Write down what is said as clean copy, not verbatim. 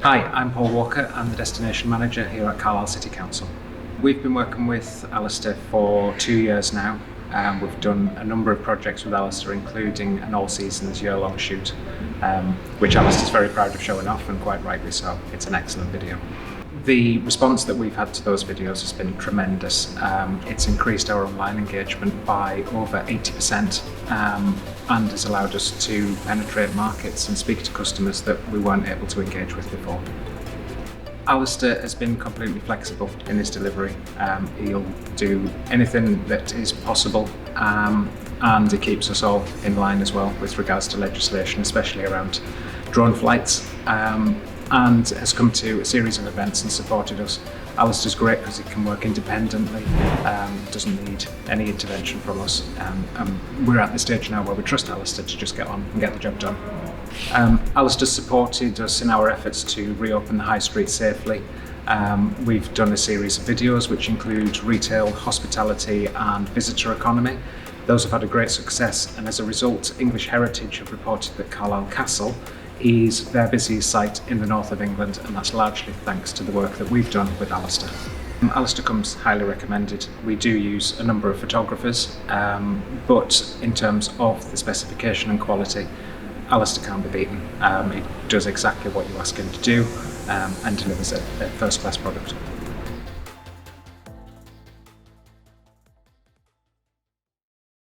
Hi, I'm Paul Walker. I'm the Destination Manager here at Carlisle City Council. We've been working with Alistair for 2 years now. We've done a number of projects with Alistair, including an all-seasons year-long shoot, which Alistair's very proud of showing off, and quite rightly so. It's an excellent video. The response that we've had to those videos has been tremendous. It's increased our online engagement by over 80% and has allowed us to penetrate markets and speak to customers that we weren't able to engage with before. Alistair has been completely flexible in his delivery. He'll do anything that is possible, and he keeps us all in line as well with regards to legislation, especially around drone flights, and has come to a series of events and supported us. Alistair's great because he can work independently, doesn't need any intervention from us, and we're at the stage now where we trust Alistair to just get on and get the job done. Alistair supported us in our efforts to reopen the high street safely. We've done a series of videos which include retail, hospitality and visitor economy. Those have had a great success, and as a result, English Heritage have reported that Carlisle Castle is their busiest site in the north of England, and that's largely thanks to the work that we've done with Alistair. Alistair comes highly recommended. We do use a number of photographers, but in terms of the specification and quality, Alistair can't be beaten. He does exactly what you ask him to do and delivers a first-class product.